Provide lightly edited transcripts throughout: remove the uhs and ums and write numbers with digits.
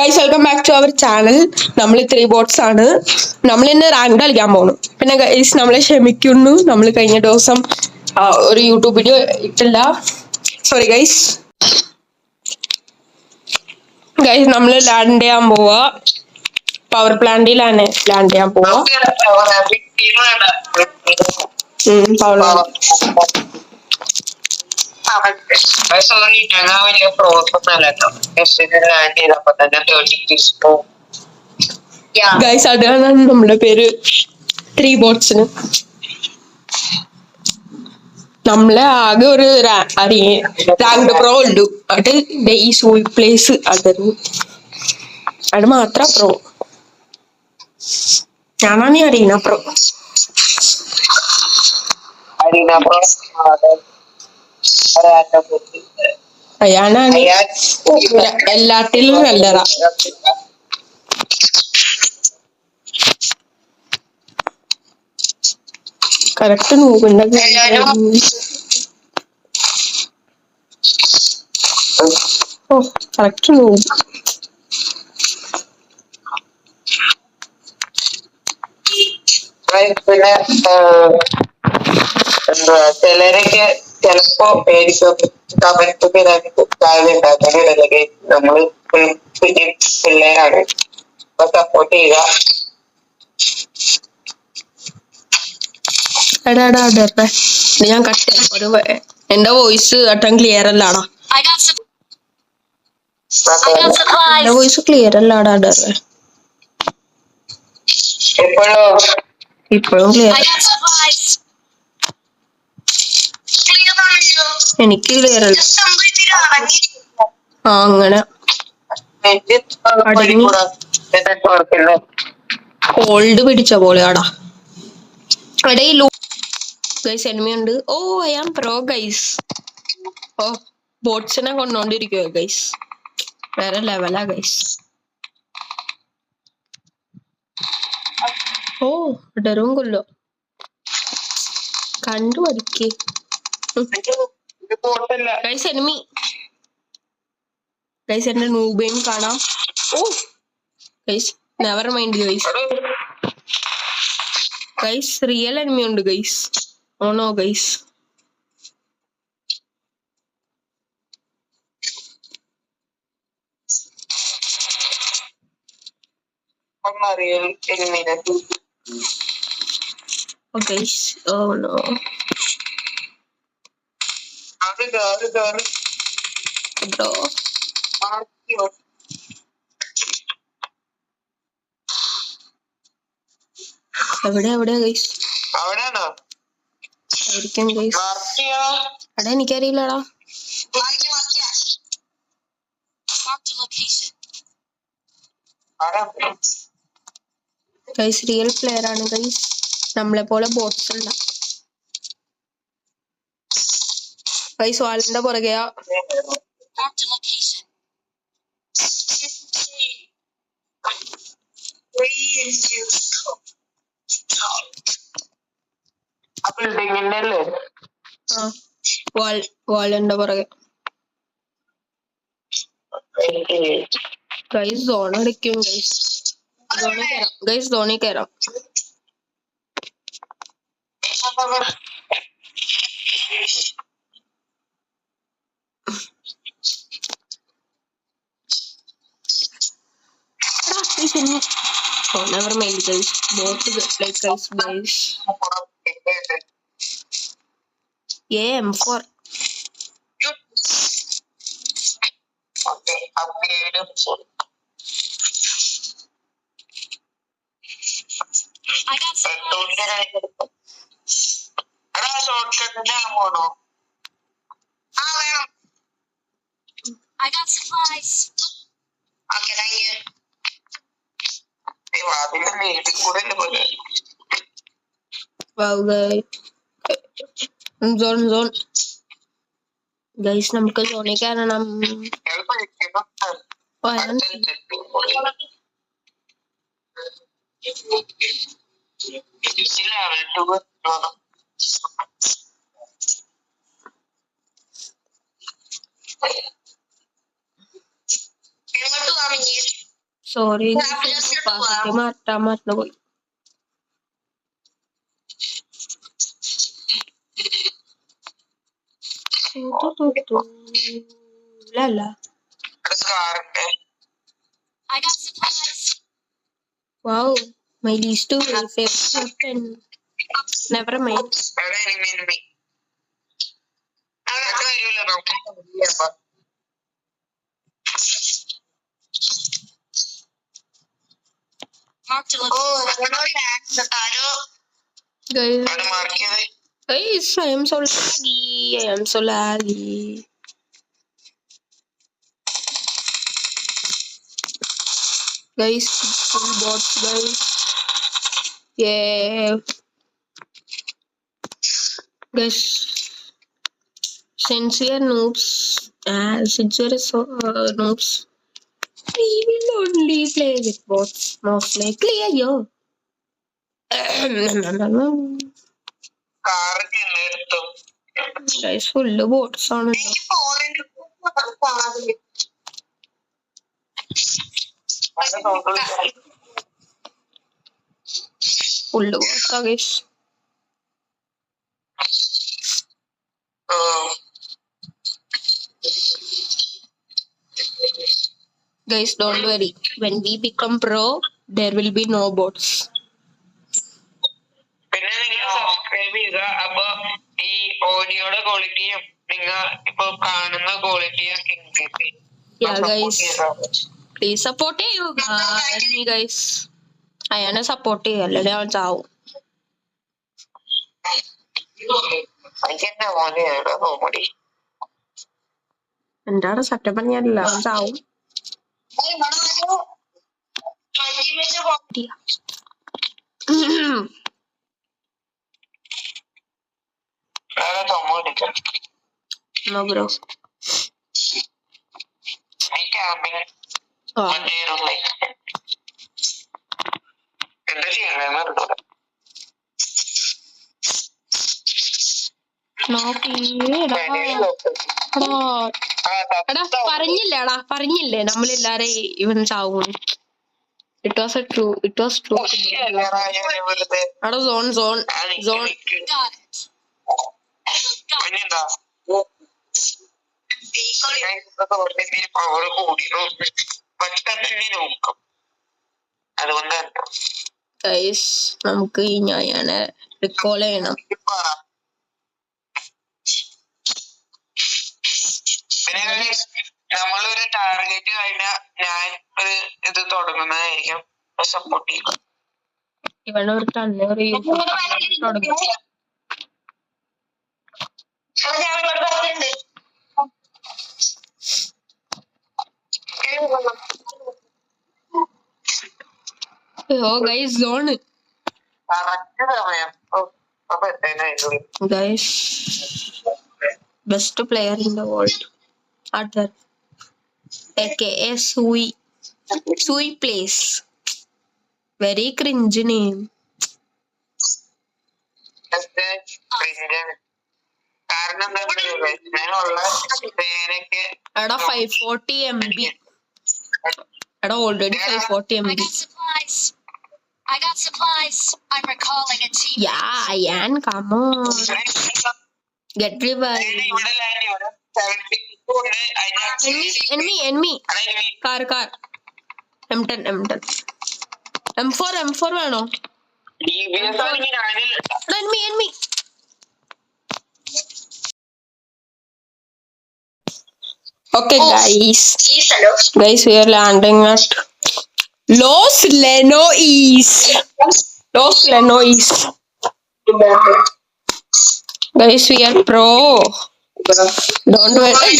Guys welcome back to our channel. നമ്മൾ 3 boats ആണ്. നമ്മൾ ഇന്ന് റാങ്ക് കളിക്കാൻ പോകുന്നു. പിന്നെ ഗൈസ് നമ്മളെ ക്ഷമിക്കുന്നു, നമ്മൾ കഴിഞ്ഞ ദിവസം ഒരു യൂട്യൂബ് വീഡിയോ ഇട്ടില്ല. Sorry guys. ഗൈസ് നമ്മൾ ലാൻഡ് ചെയ്യാൻ പോവാ. പവർ പ്ലാന്റിലാണ് ലാൻഡ് ചെയ്യാൻ പോവാ. ഗൈസ് അതാണ് നമ്മുടെ പേര് 3 ബോട്ട്സിന്. നമ്മളെ ആകെ ഒരു റാങ്ക് പ്രോ ഉണ്ട്. അത് ഈ സൂൾ പ്ലേസ് അത് മാത്ര പ്രോ. ഞാനാണ് ഈ അരീന പ്രോ. അയാളാണ് എല്ലാത്തിലും നല്ലതാ. കറക്റ്റ് നോക്കണ്ട. ഓ കറക്റ്റ് നോക്കും. പിന്നെ എന്താ ചിലരൊക്കെ ചിലപ്പോ പേടിക്കൊക്കെ നമ്മള് പിള്ളേരാണ്. അപ്പൊ സപ്പോർട്ട് ചെയ്യുക. ഞാൻ കട്ട് ഒരു എന്റെ വോയിസ് അട്ടം ക്ലിയർ അല്ലാടാ. എന്റെ വോയിസ് ക്ലിയർ അല്ലാടാ. ഇപ്പോഴും ക്ലിയർ. എനിക്ക് ക്ലിയർ അല്ല. അങ്ങനെ കോൾഡ് പിടിച്ച പോലെയാടാ. ഇടയിൽ ഗൈസ് എനിമി ഉണ്ട്. Oh I am pro guys. Oh ബോട്ട്സിനെ കൊണ്ടോണ്ടിരിക്കുക ഗൈസ്. വേറെ ലെവലാ ഗൈസ്. ഓ ഡരും കൊല്ലോ കണ്ടു പഠിക്കേ ഗൈസ്. Enemy guys. എന്റെ നൂബേം കാണാം. Oh guys never mind guys. Guys real enemy ഉണ്ട് guys. Oh no guys. Oh guys, oh no. Bro. എവിടെയാ ഗൈസ്? ആയിരിക്കും ഗൈസ്. എടാ എനിക്കറിയില്ലടാ. ഗൈസ് റിയൽ പ്ലെയർ ആണ് ഗൈസ്. നമ്മളെ പോലെ ബോട്ട്സ് അല്ല ഗൈസ്. വാളിന്റെ പുറകെയാ. വാളിന്റെ പുറകെ ഗൈസ്. സോൺ അടിക്കും ഗൈസ്. ഗൈസ് ധോണി കയറാം. Oh, never mind guys. Both like guys. Yeah, M4. I got supplies. Okay, thank you. Wow guys. Zone. Guys നമുക്ക് സോണിൽ കയറണം. സോറി കപ്പാസിറ്റി മാറ്റാൻ മറന്നുപോയി. Lalla. Wow, my least favorite weapon. Never mind. Guys, I am so laggy. I am so laggy. Guys, full bots, guys. Yeah. Guys, since we are noobs, since we are so noobs, we will only play with bots. Most likely, yo. Guys, full bots on it. Full bots, guys. Guys, don't worry. When we become pro, there will be no bots. പിന്നെ നിങ്ങൾ subscribe ചെയ്യുക. അപ്പൊ ഈ ഓഡിയോയുടെ ക്വാളിറ്റിയും നിങ്ങൾ ഇപ്പൊ കാണുന്ന ക്വാളിറ്റിയും ഇൻക്രീസ് ചെയ്യും. Yeah, guys. Please support me, guys. അയാളെ സപ്പോർട്ട് ചെയ്യുക, അല്ലേ അവൻ ചാവും. എന്താണ് സത്യം പറഞ്ഞല്ല അവൻ ചാവും. No, bro. പറഞ്ഞില്ലേ നമ്മളെല്ലാരും ഇവൻ ചാവും. It was true. എടാ സോൺ. പവർ കൂടി നോക്കും. അതുകൊണ്ട് ഗൈസ് നമുക്ക് ഞാൻ റിക്കോൾ ചെയ്യണം. പിന്നെ നമ്മളൊരു ടാർഗറ്റ് കഴിഞ്ഞാൽ ഞാൻ ഒരു ഇത് തുടങ്ങുന്നതായിരിക്കും. സപ്പോർട്ട് ചെയ്യുക. ഇവനൊരു തുടങ്ങും. Guys, zone. Guys, best player in the world. Arthur, aka Sui plays. Very cringe name. കാരണം ഞാനുള്ള പേരൊക്കെ എടാ 540 MB. എടാ already 540 MB. I got supplies. I'm recalling a team. Yeah, Ian, come on. Get revived. Enemy. Car. M10. M4 വേണോ? Enemy. Okay, guys, we are landing at Los Lenois. Guys, we are pro. Don't worry.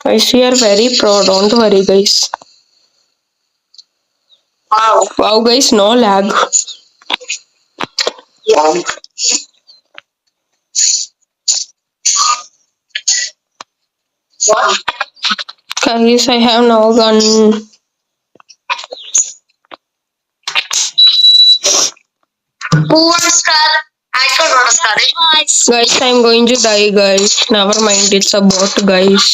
Guys, we are very pro. Don't worry, guys. Wow, guys, no lag. Guys, I have no gun. Who wants to start? I don't want to start it. Guys, I'm going to die, guys. Never mind, it's a bot, guys.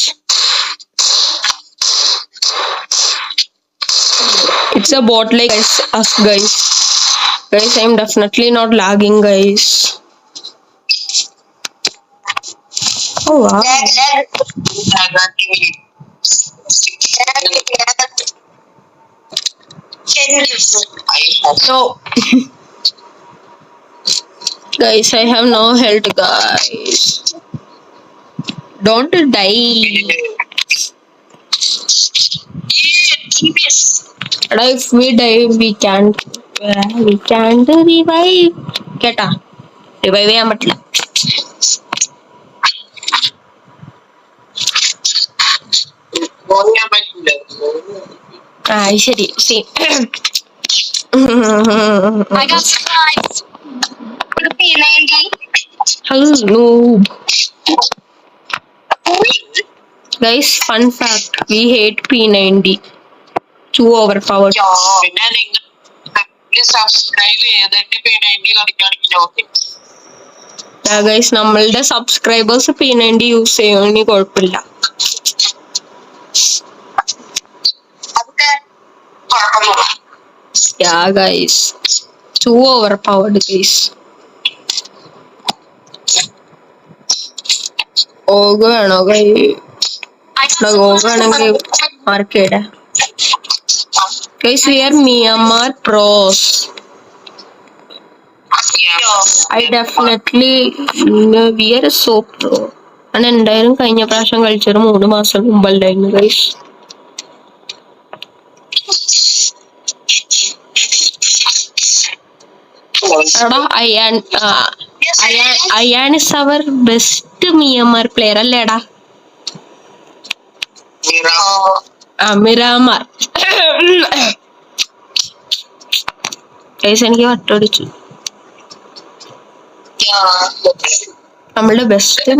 It's a bot like us, guys. Guys, I'm definitely not lagging, guys. Oh wow. So, guys, I have no health, guys. Don't die. If we die, we can't revive. കേട്ടാ revive ചെയ്യാൻ പറ്റില്ല. ശരി Guys, fun fact, we hate P90. Too overpowered. പിന്നെ നിങ്ങൾ subscribe ചെയ്തിട്ട് P90 കളിക്കുകയാണെങ്കിൽ okay. Guys, നമ്മളുടെ subscribers P90 use ചെയ്യുമെങ്കിൽ കുഴപ്പമില്ല. Yeah, guys. Too overpowered, guys. Org വേണോ ഓഗ് വേണമെങ്കിൽ ആർക്കേടെ. Guys, we are Myanmar pros. I definitely we are so pro. And എന്തായാലും കഴിഞ്ഞ പ്രാവശ്യം കളിച്ചത് 3 മാസം മുമ്പല്ലായിരുന്നു guys. Ayan is our best Myanmar player അല്ലേടാ? മിറാമാർ. ഗൈസ്, എനിക്ക് വട്ടടിച്ചു. നമ്മളുടെ best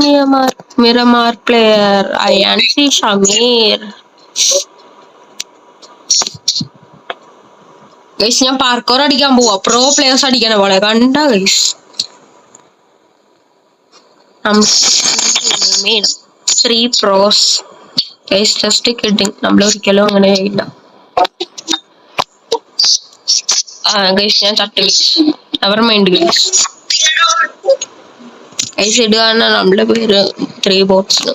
Miramar player Ayan C Shameer. Guys, ഞാൻ പാർക്കോർ അടിക്കാൻ പോവാ. പ്രോ പ്ലേയേഴ്സ് അടിക്കണ പോലെ കണ്ട guys. 3 pros. Guys, just kidding. നമ്മൾ ഒരിക്കലും അങ്ങനെ ചെയ്യില്ല. ഗൈസ്, ഞാൻ തട്ടി അവർ മൈൻഡ് ഗൈസ്. ഗൈസ്, ഇടുകയാണ് നമ്മളെ പേര് 3 ബോട്ട്സിന്.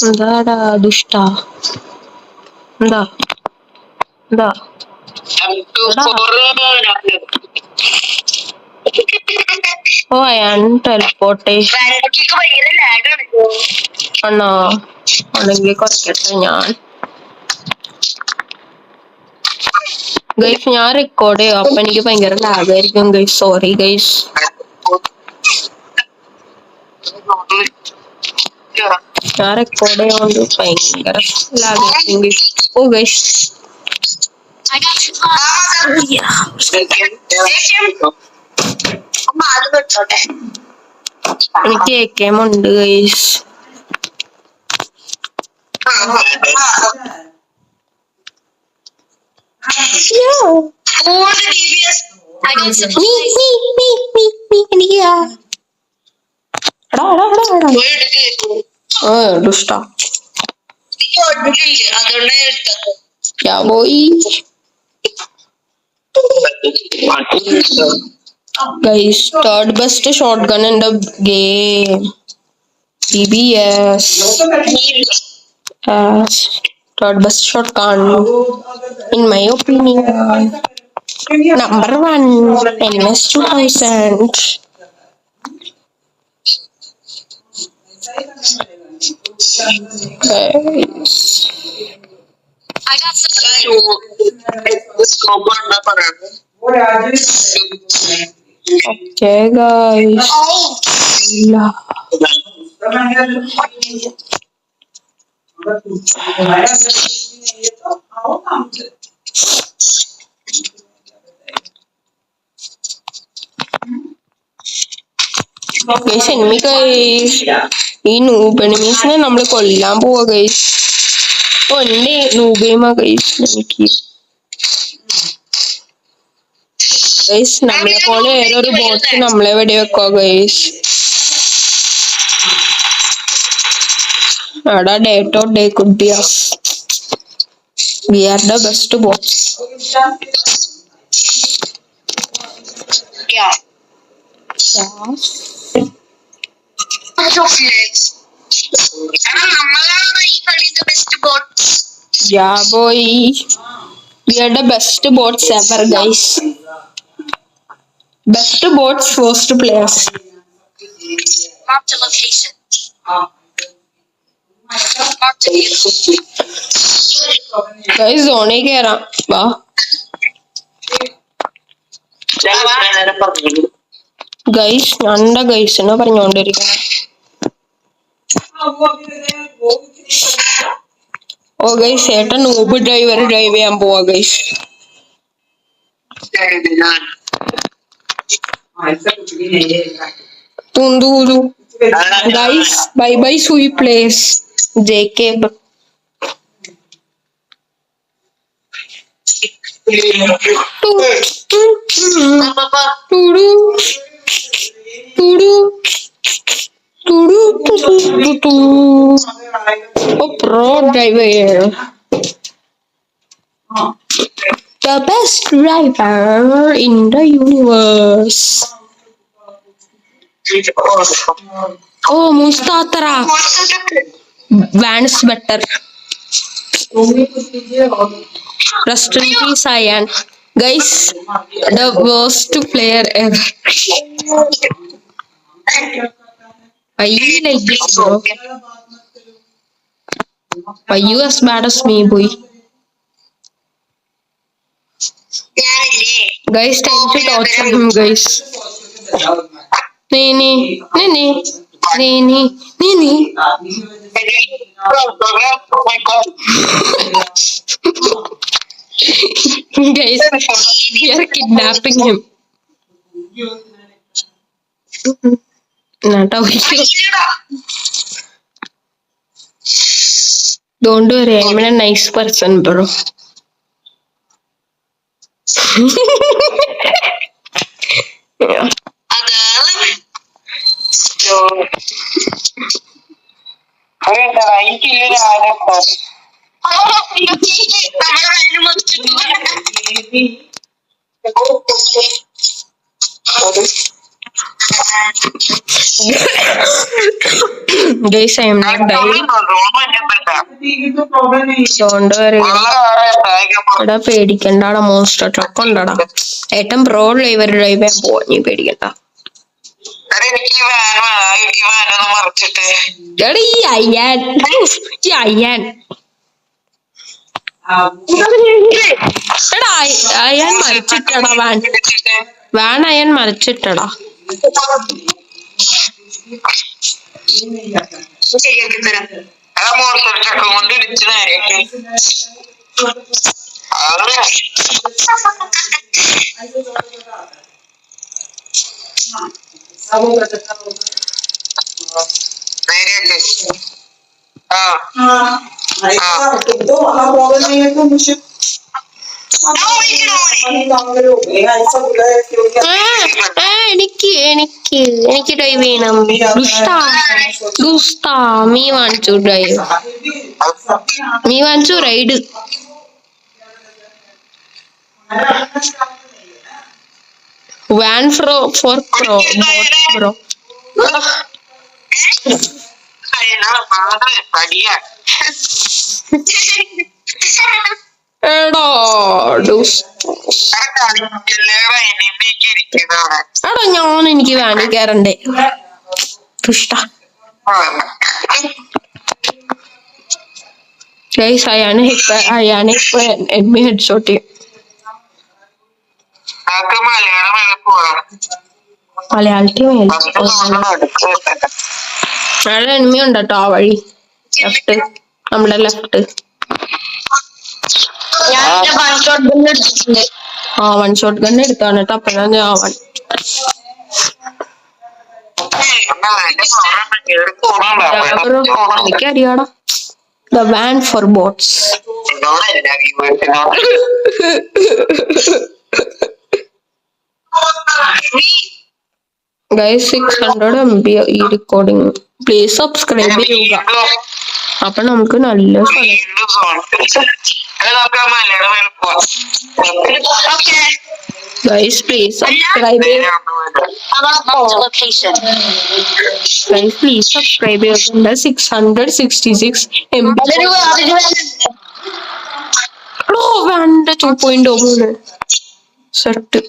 എന്താടാ ദുഷ്ട? എന്താ ഓ അയാൻ ടെലിപ്പോർട്ടേഷൻ ആണോ? ആണെങ്കിൽ കുറയ്ക്കട്ടെ ഞാൻ. ഗൈസ്, ഞാൻ റെക്കോർഡ് ചെയ്യും. അപ്പൊ എനിക്ക് ഭയങ്കര ലാഗായിരിക്കും ഗൈസ്. Sorry guys. ഞാൻ റെക്കോർഡ് ചെയ്യുന്നത് ഭയങ്കര ലാഗായിരിക്കും ഗൈസ്. ഓ ഗൈസ്, എനിക്ക് AK ഉണ്ട് ഗൈസ്. ദുഷ്ട क्या बोई guys. Third best shotgun in the game, DBS. Third best shotgun in my opinion. Number 1 NS 2000. Guys, I got okay guys. Guys, enemy guys. ഈ noob enemies-നെ നമ്മൾ കൊല്ലാൻ പോവാ guys. ഓ എന്നെ noob ഗെയിമാ guys. എനിക്ക് guys, നമ്മളെ പോലെ ഏതൊരു ബോട്ട് നമ്മളെ വെടി വെക്കുക guys. Ada day to day could be us. We are the best bots. Yeah. Yeah, boy. We are the best bots ever, guys. Best bots, first players. Mark the location. Guys, zone kera. Wow. Guys, nanda guys, na പറഞ്ഞോണ്ടിരിക്കണം. Oh guys ഏട്ടൻ Uber driver drive ചെയ്യാൻ പോവാ guys. തുന്തൂരു guys bye bye സൂയി place JK tudu tudu tudu tudu. Oh, pro driver. The best driver in the universe. Oh, Mustatra. Van's better. Rest in peace, Ayan. Guys, the worst player ever. Why you like this, bro? Why you as bad as me, boy? Guys, time to torture him, guys. Nini. Guys, we are kidnapping him. Not a Don't worry, I'm a nice person, bro. Yeah. Guys, I am not dying. Don't worry. എടാ പേടിക്കണ്ടാടാ, monster truck ഉണ്ടടാ. ഏട്ടൻ pro driver drive ചെയ്യാൻ പോവാ, നീ പേടിക്കണ്ട. എടാ ഈ അയ്യാൻ എടാ അയ്യാൻ മരിച്ചിട്ടടാ. വാൻ അയ്യാൻ മരിച്ചിട്ടടാ. എനിക്ക് ഡ്രൈവ് ചെയ്യണം. ദുസ്ത മീ വാങ്ങിച്ചു ഡ്രൈവ്. മീ വാങ്ങിച്ചു റൈഡ്. വാൻ ഫോർ പ്രോ ബ്രോ. എടാ ഞാൻ എനിക്ക് വാനിൽ കയറണ്ടേ ദുഷ്ട. ഗൈസ് അയാനെ ഇപ്പൊ enemy headshot ചെയ്യും. മലയാളത്തിൽ അവിടെ enemy ഉണ്ട് കേട്ടോ ആ വഴി. ലെഫ്റ്റ്, നമ്മുടെ ലെഫ്റ്റ്. വൺ ഷോട്ട് ഗൺ എടുത്താണ് കേട്ടോ. അപ്പൊ ഞാൻ എനിക്കറിയാടാ. The van for bots. Guys, 600 MB ഈ recording. Please subscribe ചെയ്യുക. അപ്പൊ നമുക്ക് നല്ല സ്ഥലം. വീണ്ടും സോൺ. അത് നോക്കാം, മലയുടെ മേലെ പോവാം. Guys please subscribe guys please subscribe ചെയ്യുന്നുണ്ട്. 666 MB. വേണ്ട 2.0 സെറ്റ്.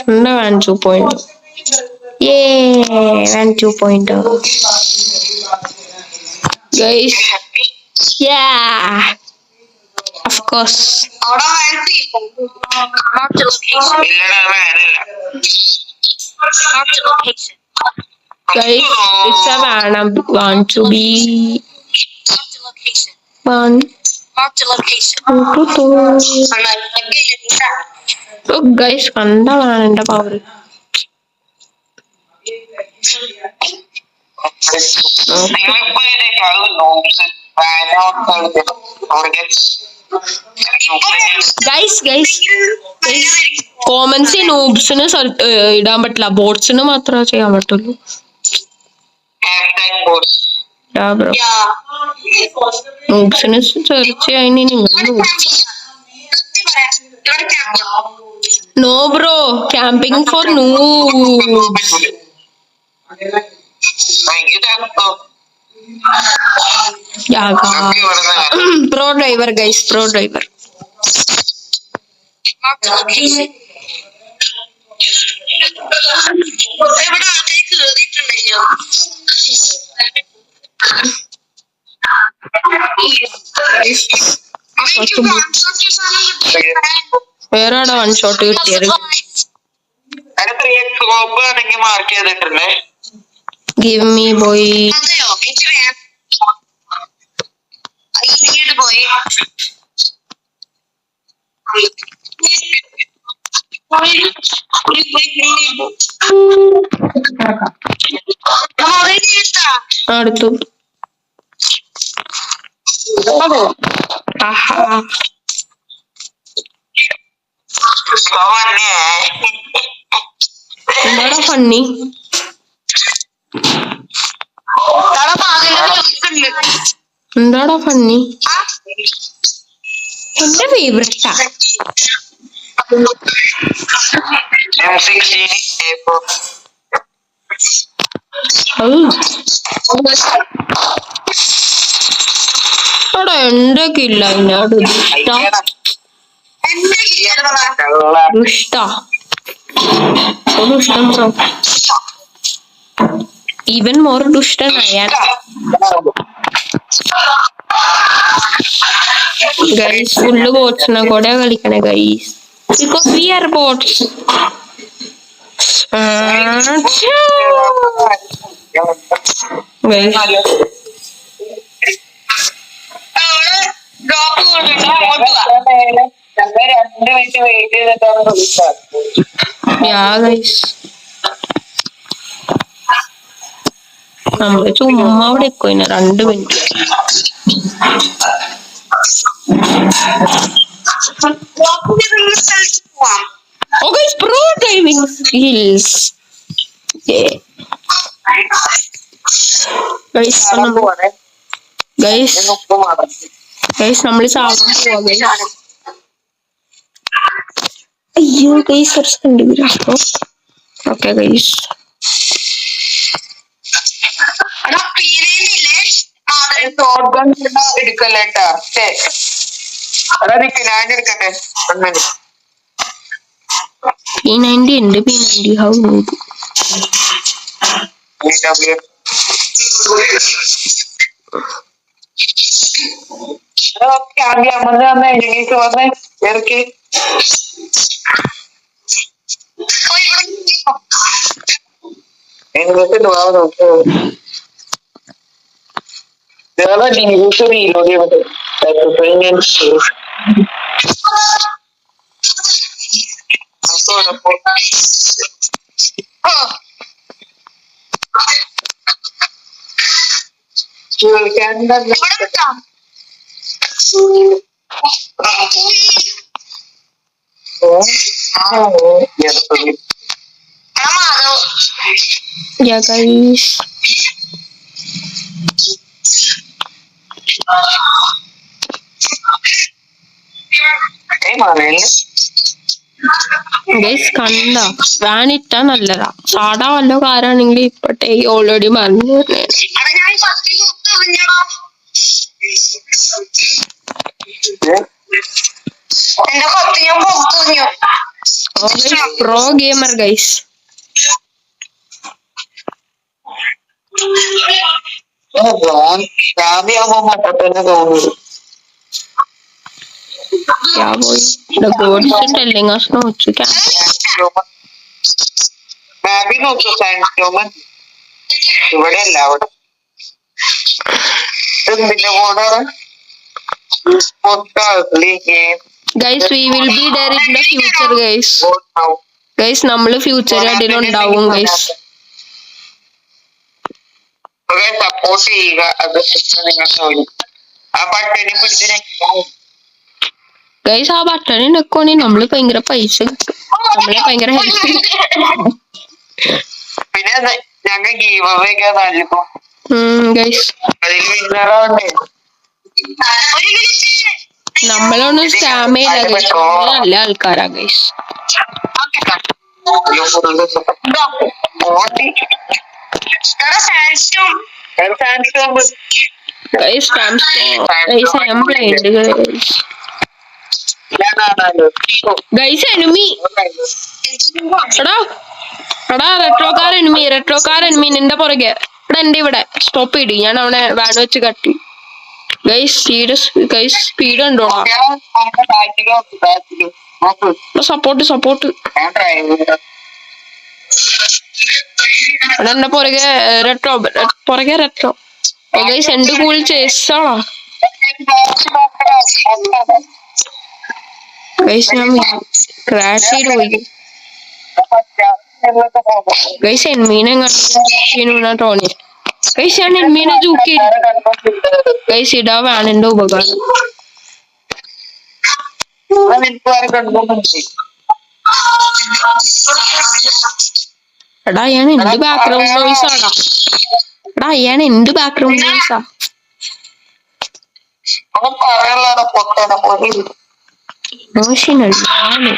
എന്താ വേണ്ട 2.0. വേണ്ട 2.0 ഗൈസ്. Of course. ഇല്ലടാ, വേനല്ല. Guys, it's a van. I want to be one. Look, guys, kanda van ന്റെ power. നിങ്ങളിപ്പോ ഇതിനേക്കാൾ നോബ്സ് Guys, comments നോബ്സിന് ഇടാൻ പറ്റില്ല, ബോട്ട്സിന് മാത്രമേ ചെയ്യാൻ പറ്റുള്ളൂ. നോബ്സിന് സെർച്ച് ചെയ്യാൻ no bro, camping for noobs. Pro driver, guys, pro driver. വേറാടാ വൺ ഷോട്ട് കിട്ടിയത്. മാർക്ക് ചെയ്തിട്ടുണ്ടേ. Give me boy. അടുത്തു. എന്താടാ ഫണ്ണി? എന്താടാ ഫണ്ണി? എന്റെ ഫേവറേറ്റാ. എന്റെ കില്ല ഈവൻ മോർ ദുഷ്ടനായ ഗൈസ്. ഫുള്ള് ബോട്ട്സിനെ കൂടെ കളിക്കണേ guys, because we are bots. നമ്മള് ചുമ്മാ അവിടെ എക്കോയിന 2 minute. Oh guys, pro driving skills. Yeah. Guys, നമ്മള് ചാവാൻ പോവാ ഗൈസ്. അയ്യോ ഗൈസ്, കുറച്ച് കണ്ടുപിടിച്ചോ. Okay guys, എടുക്കല്ലേട്ടാ. ഞാൻ എടുക്കട്ടെ. P90 ഉണ്ട്. P90 ഹൗ നോക്ക്. Yeah, guys. ഗൈസ് കണ്ട വാൻ ഇട്ടാ നല്ലതാ. സാധാ വല്ല കാരാണെങ്കിൽ ഇപ്പട്ടെ ഓൾറെഡി മറിഞ്ഞു. Pro gamer guys. Yeah, boy. The gods are telling us no to മാബി നോക്കൂ സയൻസ് ഹ്യൂമൻ ഇവിടെ അല്ല അവിടെ എന്തിന്റെ മോഡാണ് Guys, we will be there in the future, guys. Guys, നമ്മള് ഫ്യൂച്ചർ അതിലുണ്ടാവും ഗൈസ്. സപ്പോർട്ട് ചെയ്യുക. അത് നിങ്ങൾ ആ ബട്ടനെ പിടിച്ച് ഗൈസ് ആ ബട്ടൺ നിൽക്കുവാണെങ്കിൽ നമ്മള് ഭയങ്കര പൈസ കിട്ടും. നമ്മളെ ഭയങ്കര ഹെൽപ്പ്. പിന്നെ ഞങ്ങൾ ഗീവ് അവേ ഒക്കെ നൽകും ഗൈസ്. അതിൽ വിന്നറാവണ്ടേ. നമ്മളൊന്നും സ്കാം ചെയ്യില്ല ഗൈസ്. നല്ല ആൾക്കാരാ guys. Guys, guys, I am blind, guys. Guys, enemy. എടാ റെട്രോ കാർ എനിമി നിന്റെ പുറകെ. എടാ എന്റെ ഇവിടെ സ്റ്റോപ്പ് ചെയ്ത് ഞാൻ അവനെ വാൻ വെച്ച് കട്ടി. ഗൈസ് സീരിയസ് ഗൈസ് സ്പീഡ് ഉണ്ടോടാ. സപ്പോർട്ട് എടാ എന്റെ പുറകെ റെട്രോ ഗൈസ് എന്റെ കൂൾ ചേസാണോ ഗൈസ്. ഞാൻ ക്രാഷ് ചെയ്ത് പോയി ഗൈസ്. എൻമീനെ Tony guys. ഞാൻ എൻമീനെ ജൂക്കി ഗൈസ്. ഇടാ വാണിന്റെ ഉപകാരം. എടാ അയാണ് എന്ത് ബാക്ക്ഗ്രൗണ്ട് നോയിസ് ആടാ. എടാ അയാണ് എന്ത് ബാക്ക്ഗ്രൗണ്ട് നോയിസാ. ഇമോഷണൽ ആണ്.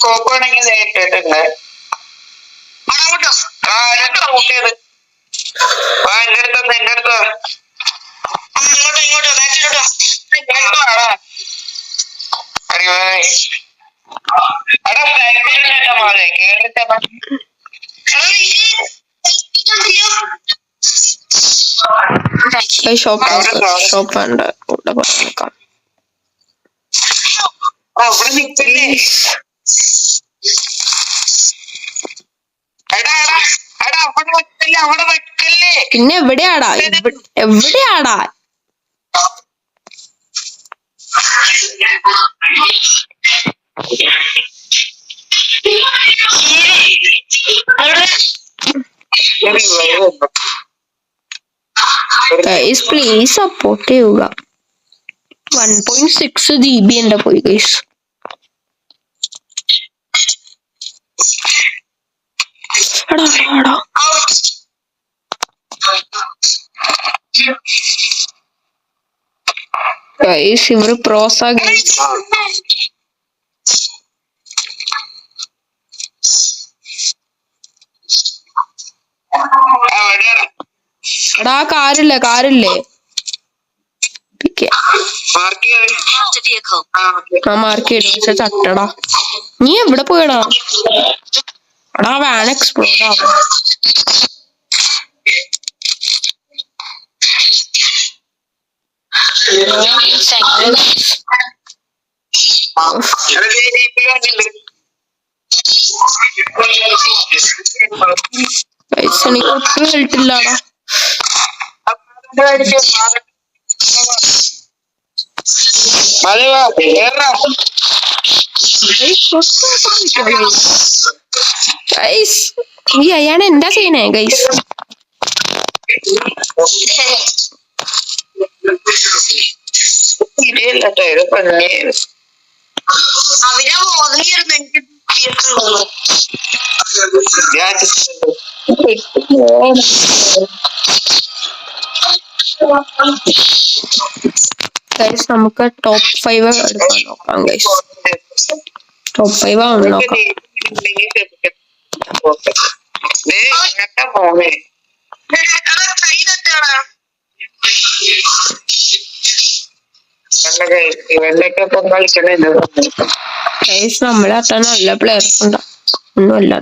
കോപ്പാണെങ്കിൽ കേട്ടിട്ടുണ്ട്. എന്റെ അടുത്ത് ഷോപ്പ് ഉണ്ട് ഇവിടെ പറഞ്ഞേക്കാം. അവിടെ നിൽക്കില്ലേ. അവിടെ വെക്കല്ലേ. പിന്നെ എവിടെയാടാ ഗൈസ് പ്ലീസ് സപ്പോർട്ട് ചെയ്യുക. 1.6 GB എന്റെ പോയി ഗൈസ്. ഗൈസ് ഇവര് പ്രോസ ഗൈസ്. എടാ കാറില്ലേ മാർക്ക് ചെയ്ത് ചട്ടടാ. നീ എവിടെ പോയടാ. എടാ വാൻ എക്സ്പ്ലോഡ് ആവും. എനിക്ക് ഒട്ടും ഹെൽത്തില്ലാടാ. ഗൈസ് ഈ അയാണ് എന്താ ചെയ്യണേ ഗൈസ്. ശരിയല്ല ഇത് പണ്ടേ അവരെ മോദനിയായിരുന്നു എനിക്ക് ഗൈസ് നമുക്ക് ടോപ്പ് 5 എടുക്കാൻ നോക്കാം ഗൈസ്. ടോപ്പ് 5 ആണ് നോക്കാം. ഗൈസ് നമ്മളെ അത്ര നല്ല പ്ലെയേഴ്സ് ഉണ്ടാ ഒന്നുമല്ല.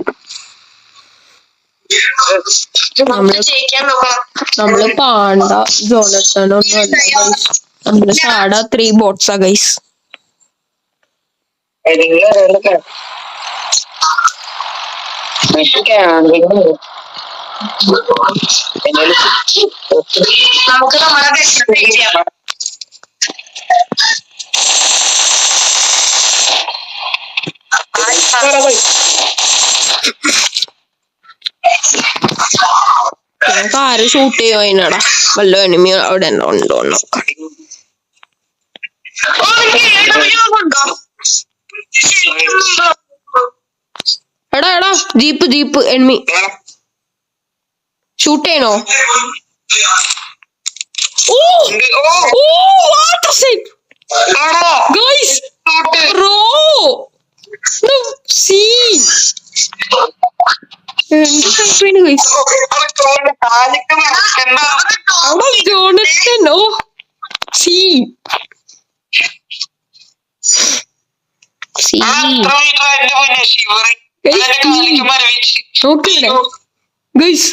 നമ്മള് പാണ്ട ജോണത്തനോ ഒന്നുമല്ല ഗൈസ്. നമ്മള് സാഡ 3 ബോട്ട്സാ ഗൈസ്. നമുക്ക് നമ്മളെ ചെയ്യാം. ഞങ്ങൾക്ക് ആര് ഷൂട്ട് ചെയ്യോ അതിനടാ വല്ല എനിമി അവിടെ ഉണ്ടോ നോക്കാം. എടാ എടാ ജീപ്പ് എനിമി ഷൂട്ട് ചെയ്യണോ? ജോണത്തനോ നോക്കില്ലേ ഗൈസ്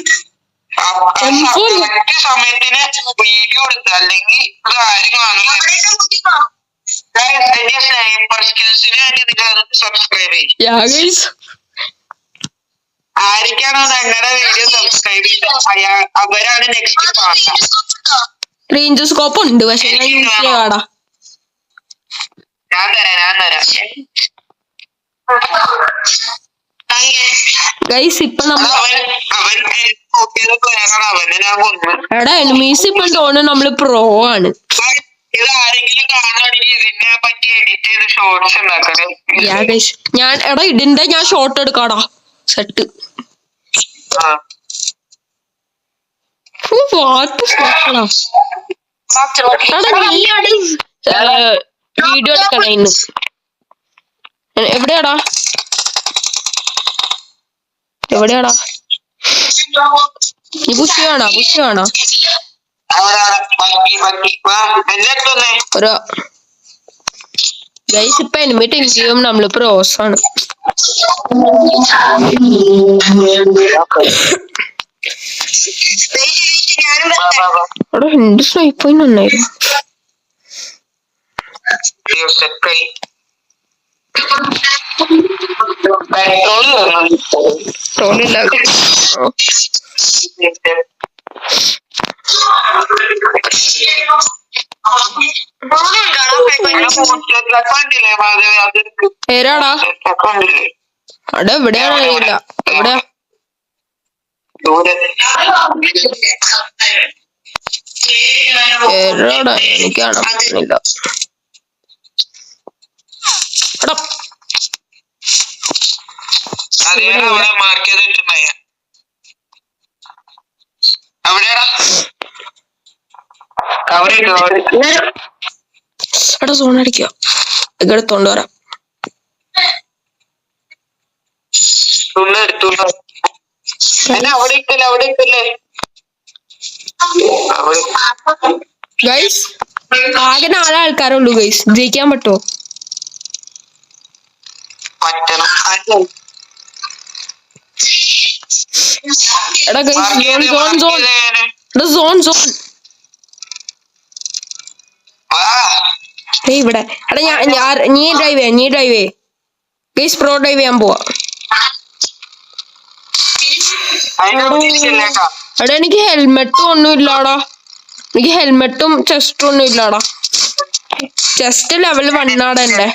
സമയത്തിന് വീഡിയോ എടുക്കുക അല്ലെങ്കിൽ സ്കിൽസിന് വേണ്ടി നിങ്ങൾ സബ്സ്ക്രൈബ് ചെയ്യും. ആർക്കാണോ ഞങ്ങളുടെ വീഡിയോ സബ്സ്ക്രൈബ് ചെയ്തത് അവരാണ് നെക്സ്റ്റ് പാർട്ട്. റേഞ്ച് സ്കോപ്പ് ഉണ്ട് പക്ഷെ വാടാ ഞാൻ തരാം ഗൈസ്. ഇപ്പൊ നമ്മൾ അവൻ അവനെ ഞാൻ കൊന്നു. എടാ എനിമീസ് ഇപ്പൊ തോന്നുന്നു നമ്മള് പ്രോ ആണ്. ഇത് ആരെങ്കിലും കാണുകയാണെങ്കിൽ ഇതിനെ പറ്റി എഡിറ്റ് ചെയ്ത് ഷോർട്സ് ഉണ്ടാക്കണം. ഞാൻ എടാ ഇതിന്റെ ഞാൻ ഷോർട്ട് എടുക്കാടാ സെറ്റ്. വീഡിയോ എടുക്കണ ഇന്ന് എവിടെയാടാ നീ പുഷ് വേണോ ഒരു ഗൈസ്. ഇപ്പൊ എനിമി ടീം ചെയ്യും നമ്മള് പ്രോസ് ആണ്. അവിടെ എന്റെ സ്നൈപ്പ് നന്നായിരുന്നു. ട്രോളില്ല ഏരാടാ അവിടെ എവിടെയാണ് അറിയില്ല. എവിടെയാ ഏരാടാ എനിക്ക് കാണാൻ പറ്റുന്നില്ല. എടാ സോൺ അടിക്കുക എടുത്തോണ്ട് വരാം. ഗൈസ് ആകെ 4 ആൾക്കാരുള്ളൂ ഗൈസ്. ജയിക്കാൻ പറ്റുമോ? എടാ ഗൈസ് സോൺ ഇവിടെ. എടാ നീ ഡ്രൈവ് ഗൈസ്. പ്രോ ഡ്രൈവ് ചെയ്യാൻ പോവാ. എടാ എനിക്ക് ഹെൽമെറ്റും ഒന്നും ഇല്ലാടാ. എനിക്ക് ഹെൽമെറ്റും ചെസ്റ്റും ഒന്നും ഇല്ലാടാ. ചെസ്റ്റ് ലെവൽ 1 ആടാ എന്റെ.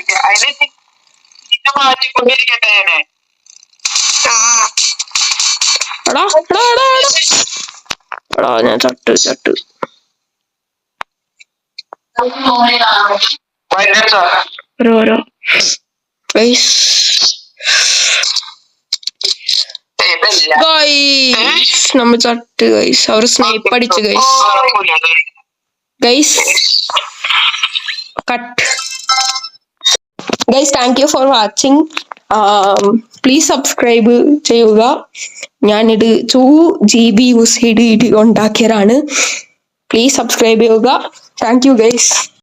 എടാ ഞാൻ ചട്ട് ഓരോ ഗൈസ് നമ്മ ചട്ട് ഗൈസ് അവർ സ്നൈപ്പ് അടിച്ചു guys cut guys thank you for watching please subscribe ചെയ്യുക ഞാനിത് 2 GB യൂസ് ചെയ്ത് ഇത് ഉണ്ടാക്കിയതാണ് പ്ലീസ് സബ്സ്ക്രൈബ് ചെയ്യുക താങ്ക് യു ഗൈസ്